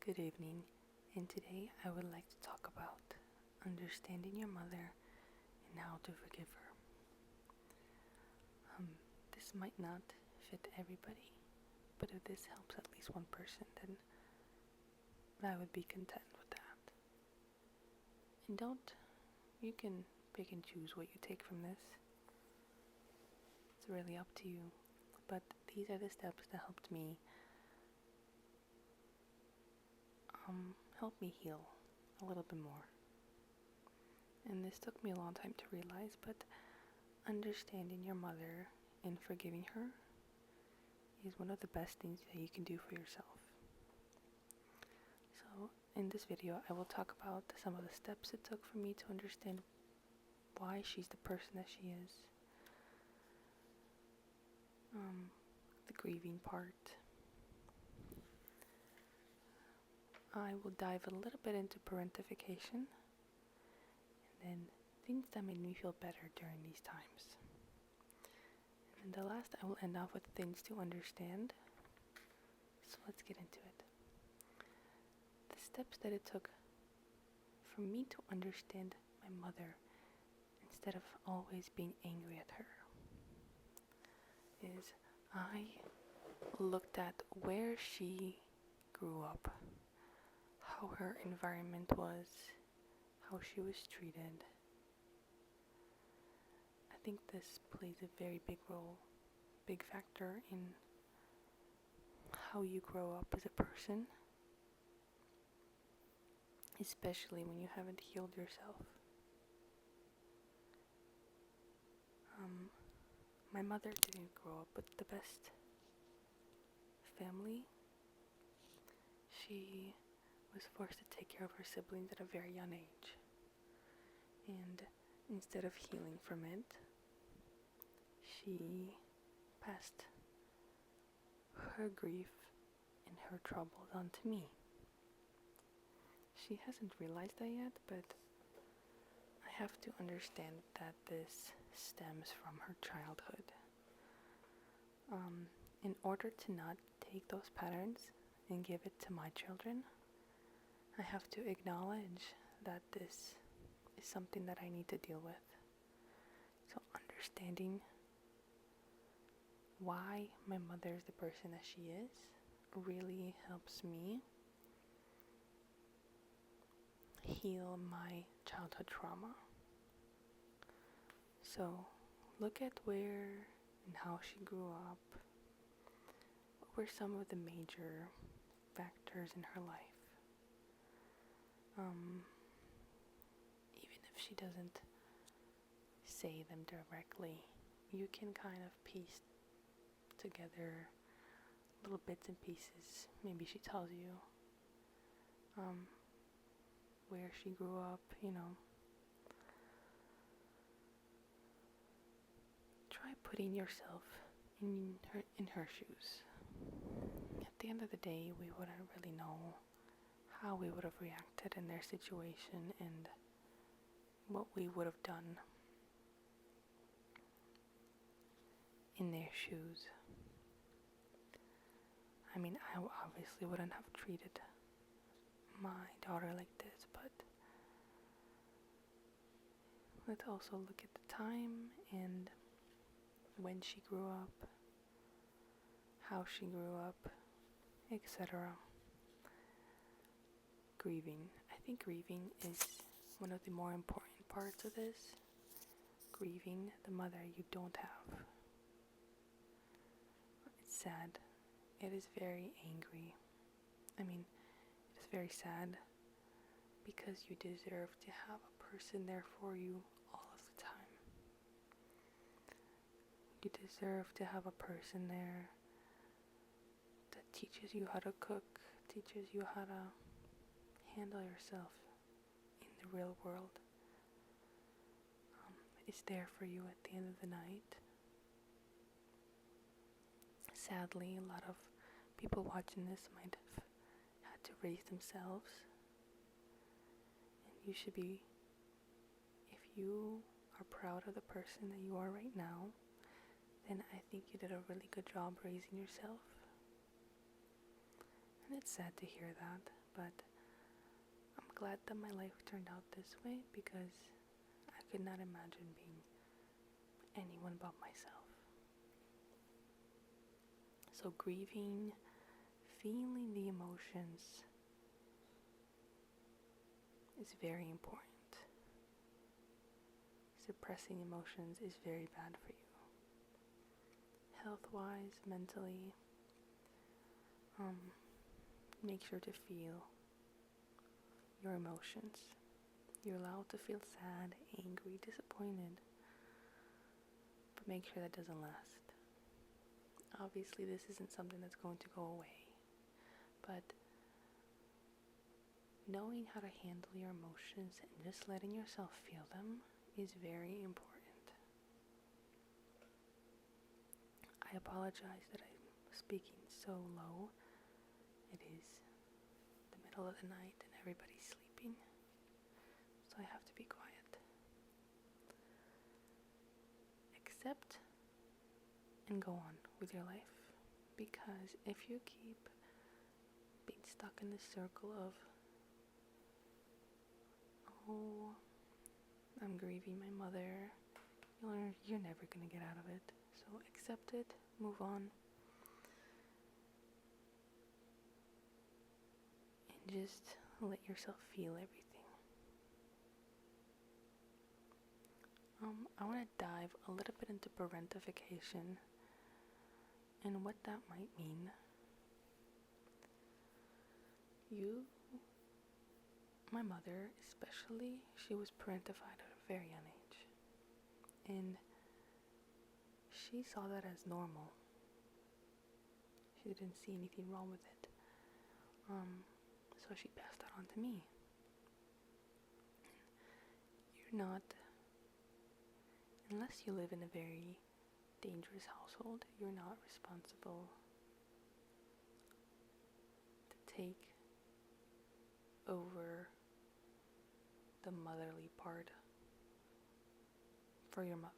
Good evening, and today I would like to talk about understanding your mother and how to forgive her. This might not fit everybody, but if this helps at least one person, then I would be content with that. And you can pick and choose what you take from this. It's really up to you. But these are the steps that helped me heal a little bit more. And this took me a long time to realize, but understanding your mother and forgiving her is one of the best things that you can do for yourself. So in this video, I will talk about some of the steps it took for me to understand why she's the person that she is. The grieving part. I will dive a little bit into parentification, and then things that made me feel better during these times. And the last, I will end off with things to understand. So let's get into it. The steps that it took for me to understand my mother instead of always being angry at her is I looked at where she grew up, how her environment was, how she was treated. I think this plays a very big role, big factor in how you grow up as a person, especially when you haven't healed yourself. My mother didn't grow up with the best family. She was forced to take care of her siblings at a very young age. And instead of healing from it, she passed her grief and her troubles onto me. She hasn't realized that yet, but I have to understand that this stems from her childhood. In order to not take those patterns and give it to my children, I have to acknowledge that this is something that I need to deal with. So understanding why my mother is the person that she is really helps me heal my childhood trauma. So look at where and how she grew up. What were some of the major factors in her life? Even if she doesn't say them directly, you can kind of piece together little bits and pieces. Maybe she tells you where she grew up, Try putting yourself in her shoes. At the end of the day, we wouldn't really know how we would have reacted in their situation and what we would have done in their shoes. I mean, I obviously wouldn't have treated my daughter like this, but let's also look at the time and when she grew up, how she grew up, etc. Grieving. I think grieving is one of the more important parts of this. Grieving the mother you don't have. It's sad. It is very angry. It is very sad because you deserve to have a person there for you all of the time. You deserve to have a person there that teaches you how to cook, teaches you how to handle yourself in the real world. Is there for you at the end of the night. Sadly, a lot of people watching this might have had to raise themselves. And you should be, if you are proud of the person that you are right now, then I think you did a really good job raising yourself. And it's sad to hear that, but I'm glad that my life turned out this way because I could not imagine being anyone but myself. So grieving, feeling the emotions is very important. Suppressing emotions is very bad for you. Health-wise, mentally, make sure to feel your emotions. You're allowed to feel sad, angry, disappointed, but make sure that doesn't last. Obviously, this isn't something that's going to go away, but knowing how to handle your emotions and just letting yourself feel them is very important. I apologize that I'm speaking so low. It is the middle of the night and everybody's sleeping, so I have to be quiet. Accept and go on with your life, because if you keep being stuck in this circle of, oh, I'm grieving my mother, you're never gonna get out of it. So accept it, move on, and just let yourself feel everything. I want to dive a little bit into parentification and what that might mean. My mother especially, she was parentified at a very young age. And she saw that as normal. She didn't see anything wrong with it. So she passed that on to me. You're not, unless you live in a very dangerous household, you're not responsible to take over the motherly part for your mother.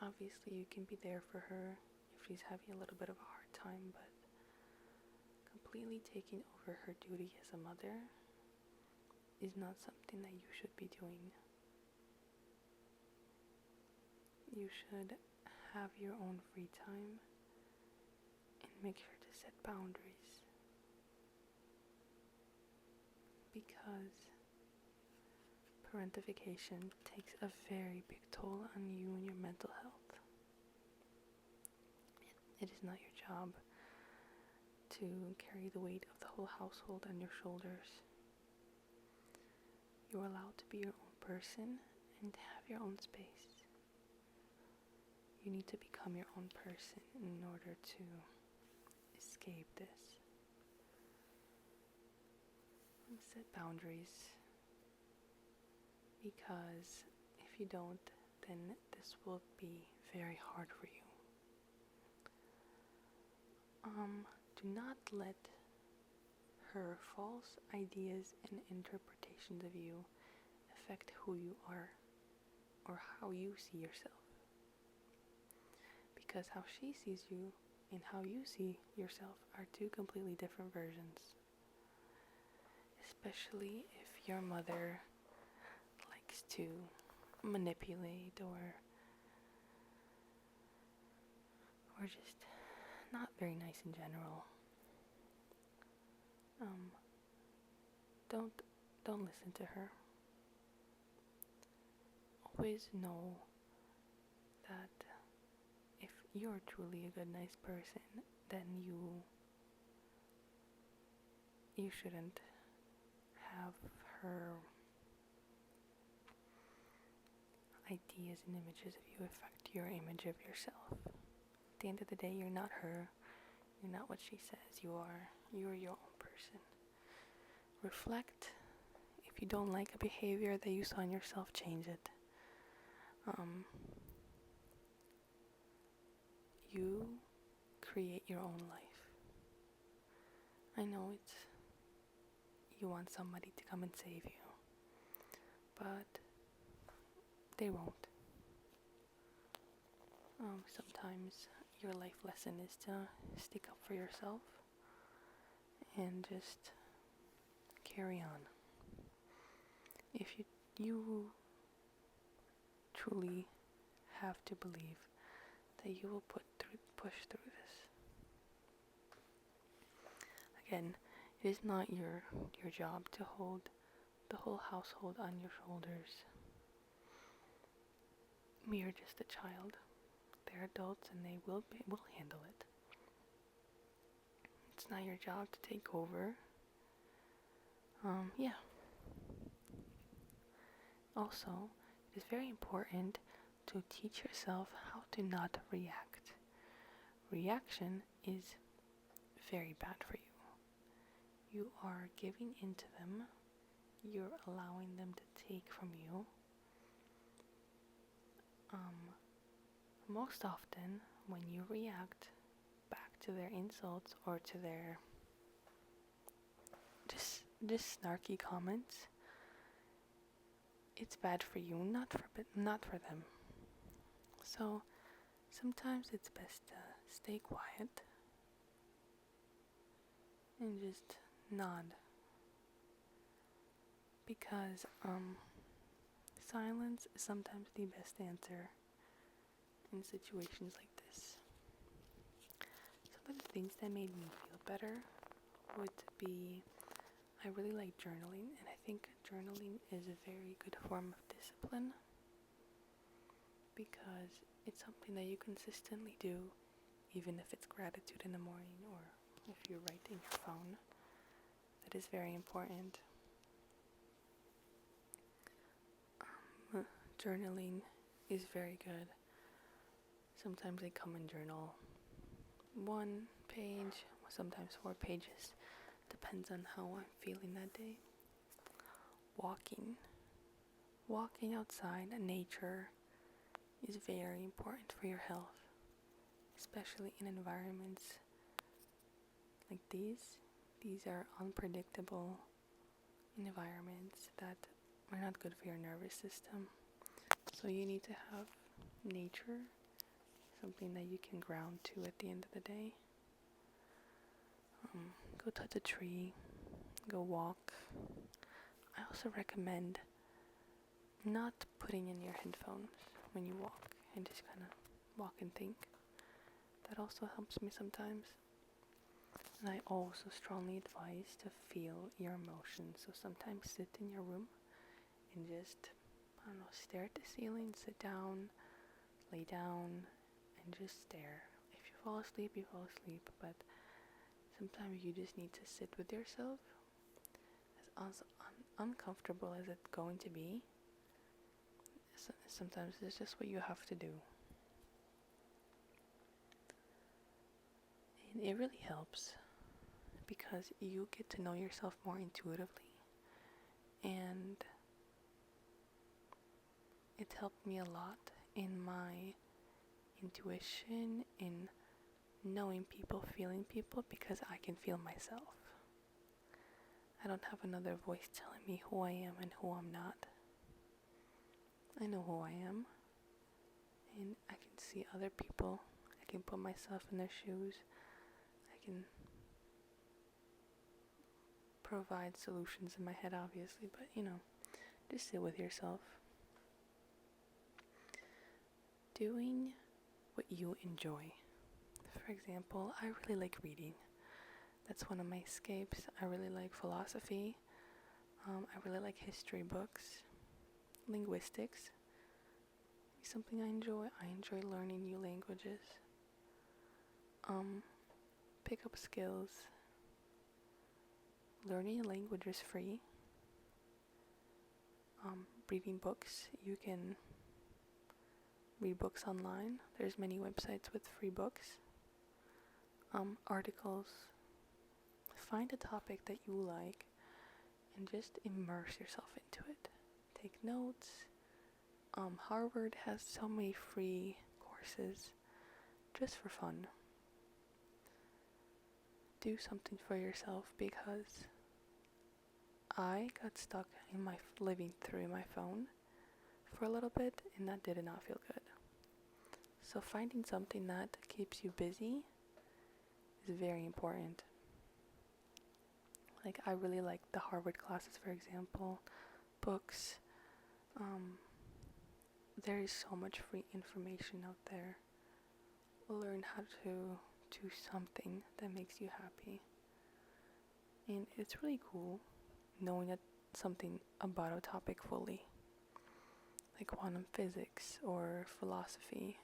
Obviously you can be there for her if she's having a little bit of a hard time, but completely taking over her duty as a mother is not something that you should be doing. You should have your own free time and make sure to set boundaries, because parentification takes a very big toll on you and your mental health. It is not your job to carry the weight of the whole household on your shoulders. You're allowed to be your own person and have your own space. You need to become your own person in order to escape this. Set boundaries, because if you don't, then this will be very hard for you. Do not let her false ideas and interpretations of you affect who you are or how you see yourself. Because how she sees you and how you see yourself are two completely different versions. Especially if your mother likes to manipulate or just not very nice in general. Don't listen to her. Always know that if you're truly a good, nice person, then you shouldn't have her ideas and images of you affect your image of yourself. At the end of the day, you're not her. You're not what she says you are. You're your own person. Reflect. If you don't like a behavior that you saw in yourself, change it. You create your own life. I know you want somebody to come and save you, but they won't. Sometimes your life lesson is to stick up for yourself and just carry on. If you truly have to believe that you will push through this. Again, it is not your job to hold the whole household on your shoulders. You're just a child. They're adults and they will handle it. It's not your job to take over. Yeah. Also, it is very important to teach yourself how to not react. Reaction is very bad for you. You are giving into them. You're allowing them to take from you. Most often, when you react back to their insults or to their just snarky comments, it's bad for you, not for them. So sometimes it's best to stay quiet and just nod, because silence is sometimes the best answer in situations like this. Some of the things that made me feel better would be, I really like journaling, and I think journaling is a very good form of discipline because it's something that you consistently do, even if it's gratitude in the morning or if you write in your phone. That is very important. Journaling is very good. Sometimes I come and journal 1 page, sometimes 4 pages. Depends on how I'm feeling that day. Walking outside in nature is very important for your health, especially in environments like these. These are unpredictable environments that are not good for your nervous system. So you need to have nature, something that you can ground to at the end of the day. Go touch a tree, go walk. I also recommend not putting in your headphones when you walk and just kind of walk and think. That also helps me sometimes. And I also strongly advise to feel your emotions. So sometimes sit in your room and just, stare at the ceiling, sit down, lay down, and just stare. If you fall asleep, you fall asleep, but sometimes you just need to sit with yourself. As uncomfortable as it's going to be, sometimes it's just what you have to do. And it really helps because you get to know yourself more intuitively, and it helped me a lot in my intuition, in knowing people, feeling people, because I can feel myself. I don't have another voice telling me who I am and who I'm not. I know who I am, and I can see other people. I can put myself in their shoes. I can provide solutions in my head, obviously, but just sit with yourself. Doing what you enjoy. For example, I really like reading. That's one of my escapes. I really like philosophy. I really like history books. Linguistics is something I enjoy. I enjoy learning new languages. Pick up skills. Learning a language is free. Reading books, you can read books online. There's many websites with free books. Articles. Find a topic that you like and just immerse yourself into it. Take notes. Harvard has so many free courses just for fun. Do something for yourself, because I got stuck in living through my phone for a little bit, and that did not feel good. So finding something that keeps you busy is very important. Like, I really like the Harvard classes, for example, books. There is so much free information out there. Learn how to do something that makes you happy. And it's really cool knowing that something about a topic fully, like quantum physics or philosophy.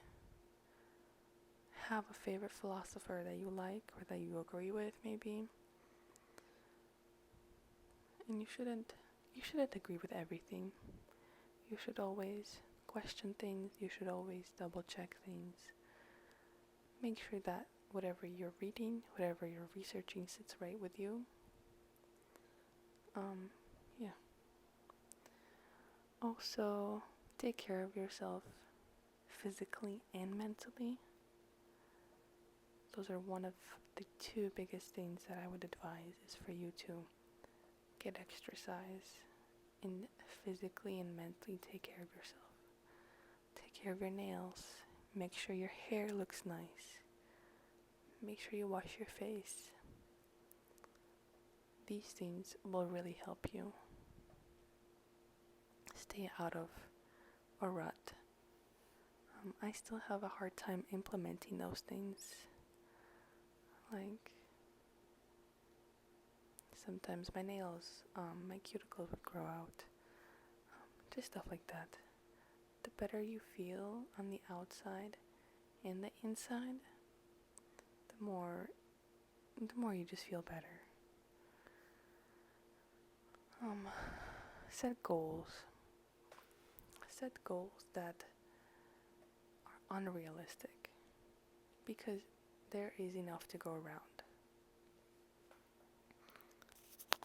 Have a favorite philosopher that you like or that you agree with, maybe. And you shouldn't agree with everything. You should always question things. You should always double check things. Make sure that whatever you're reading, whatever you're researching sits right with you. Yeah. Also, take care of yourself physically and mentally. Those are one of the two biggest things that I would advise, is for you to get exercise and physically and mentally take care of yourself. Take care of your nails. Make sure your hair looks nice. Make sure you wash your face. These things will really help you stay out of a rut. I still have a hard time implementing those things. Like, sometimes my nails, my cuticles would grow out. Just stuff like that. The better you feel on the outside and the inside, the more you just feel better. Set goals. Set goals that are unrealistic, because there is enough to go around.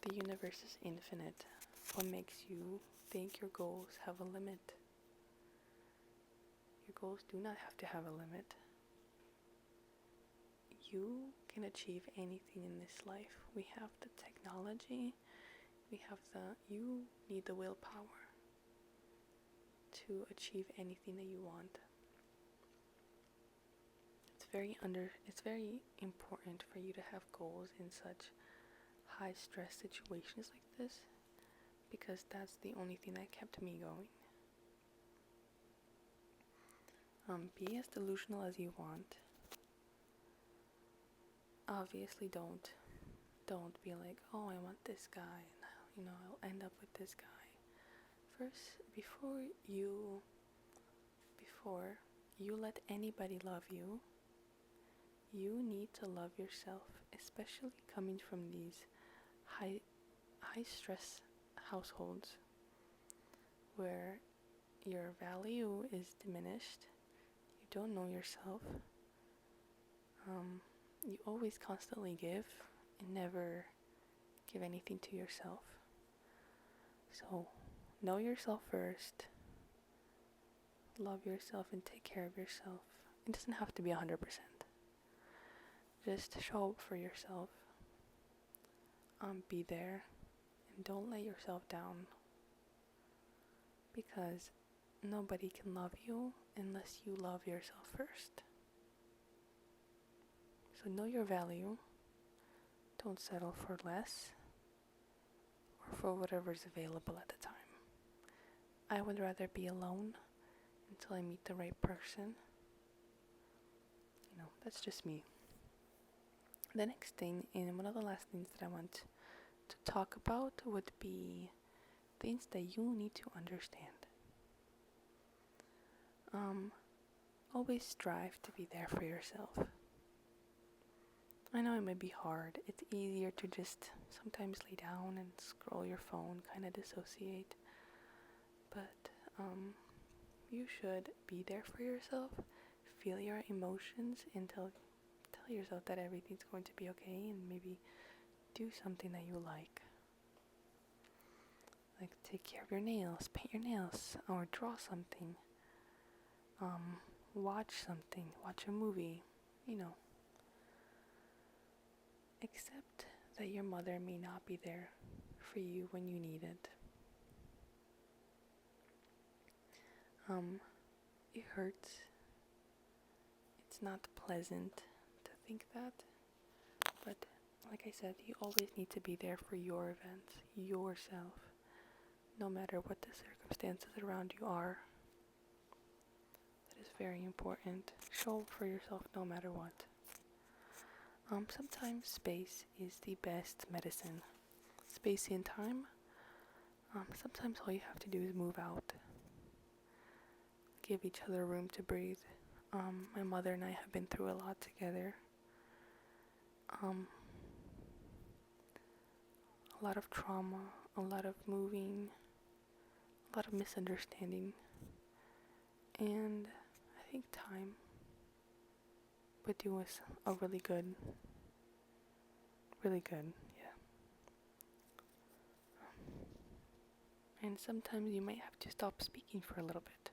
The universe is infinite. What makes you think your goals have a limit? Your goals do not have to have a limit. You can achieve anything in this life. We have the technology. You need the willpower to achieve anything that you want. It's very important for you to have goals in such high stress situations like this, because that's the only thing that kept me going. Be as delusional as you want. Obviously, don't be like, oh, I want this guy, and I'll end up with this guy. First, before you let anybody love you, you need to love yourself, especially coming from these high stress households where your value is diminished. You don't know yourself. You always constantly give and never give anything to yourself. So, know yourself first. Love yourself and take care of yourself. It doesn't have to be 100%. Just show up for yourself. Be there, and don't let yourself down, because nobody can love you unless you love yourself first. So know your value. Don't settle for less or for whatever's available at the time. I would rather be alone until I meet the right person. That's just me. The next thing, and one of the last things that I want to talk about, would be things that you need to understand. Always strive to be there for yourself. I know it might be hard. It's easier to just sometimes lay down and scroll your phone, kind of dissociate. But you should be there for yourself. Feel your emotions and tell yourself that everything's going to be okay, and maybe do something that you like. Like take care of your nails, paint your nails, or draw something. Watch something, watch a movie, Accept that your mother may not be there for you when you need it. It hurts. It's not pleasant to think that, but like I said, you always need to be there for your events, yourself, no matter what the circumstances around you are. That is very important. Show up for yourself no matter what. Sometimes space is the best medicine. Space and time. Sometimes all you have to do is move out. Give each other room to breathe. My mother and I have been through a lot together. A lot of trauma, a lot of moving, a lot of misunderstanding. And I think time would do us a really good, yeah. And sometimes you might have to stop speaking for a little bit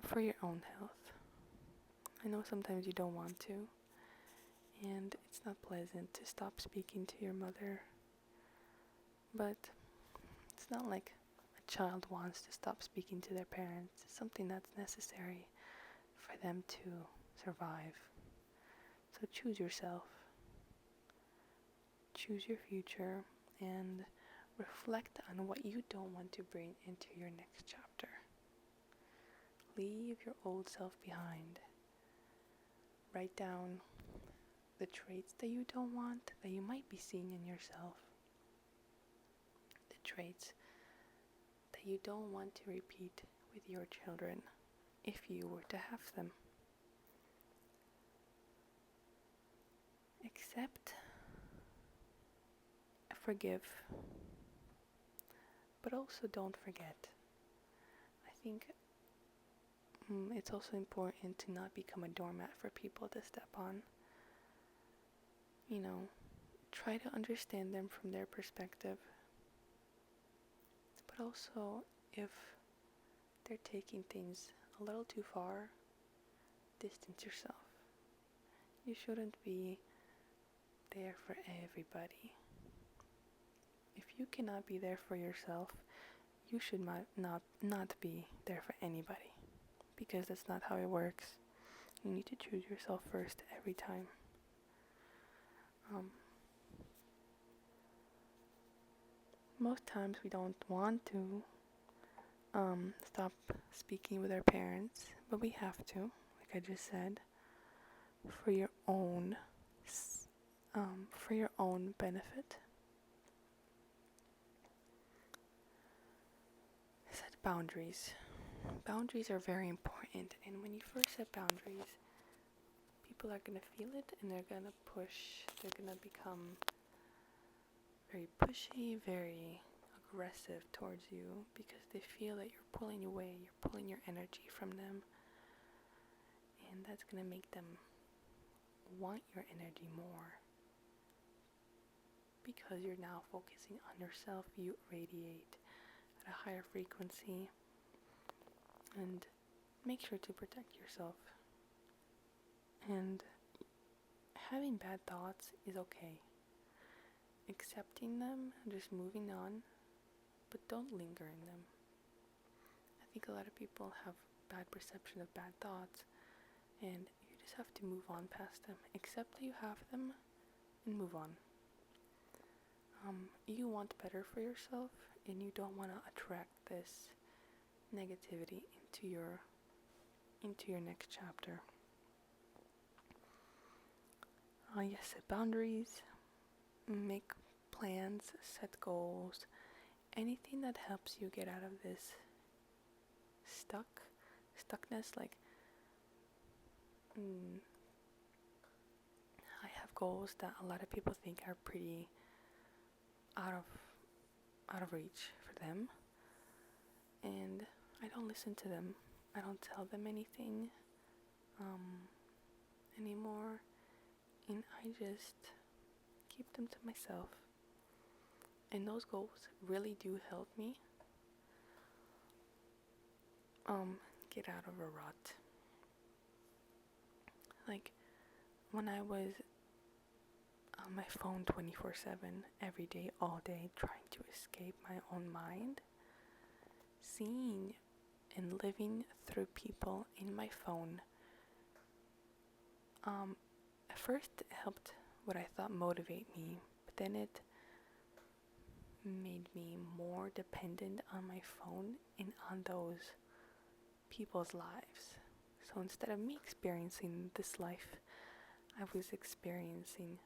for your own health. I know sometimes you don't want to, and it's not pleasant to stop speaking to your mother, but it's not like a child wants to stop speaking to their parents. It's something that's necessary for them to survive. So choose yourself, choose your future, and reflect on what you don't want to bring into your next chapter. Leave your old self behind. Write down the traits that you don't want, that you might be seeing in yourself. The traits that you don't want to repeat with your children if you were to have them. Accept, forgive, but also don't forget. I think it's also important to not become a doormat for people to step on. Try to understand them from their perspective. But also, if they're taking things a little too far, distance yourself. You shouldn't be there for everybody. If you cannot be there for yourself, you should not be there for anybody, because that's not how it works. You need to choose yourself first every time. Most times we don't want to stop speaking with our parents, but we have to, like I just said, for your own benefit. Set boundaries. Boundaries are very important, and when you first set boundaries, people are gonna feel it, and they're gonna push. They're gonna become very pushy, very aggressive towards you, because they feel that you're pulling away, you're pulling your energy from them, and that's gonna make them want your energy more, because you're now focusing on yourself. You radiate at a higher frequency, and make sure to protect yourself. And having bad thoughts is okay. Accepting them, just moving on, but don't linger in them. I think a lot of people have bad perception of bad thoughts, and you just have to move on past them. Accept that you have them and move on. You want better for yourself, and you don't want to attract this negativity into your next chapter. Yes, set boundaries, make plans, set goals, anything that helps you get out of this stuckness. Like, I have goals that a lot of people think are pretty out of reach for them, and I don't listen to them. I don't tell them anything anymore, and I just keep them to myself. And those goals really do help me get out of a rut. Like, when I was on my phone 24/7 every day, all day, trying to escape my own mind, seeing and living through people in my phone, at first it helped what I thought motivate me, but then it made me more dependent on my phone and on those people's lives. So instead of me experiencing this life, I was experiencing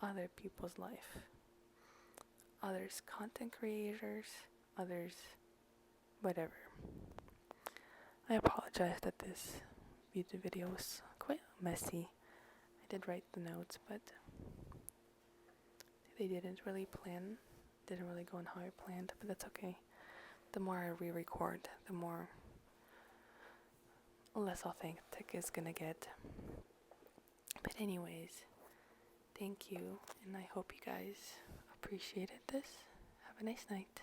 other people's life. Others content creators, others whatever. I apologize that this YouTube video was quite messy. I did write the notes, but they didn't really go on how I planned, but that's okay. The more I re-record, the less authentic it's gonna get. But anyways, thank you, and I hope you guys appreciated this. Have a nice night.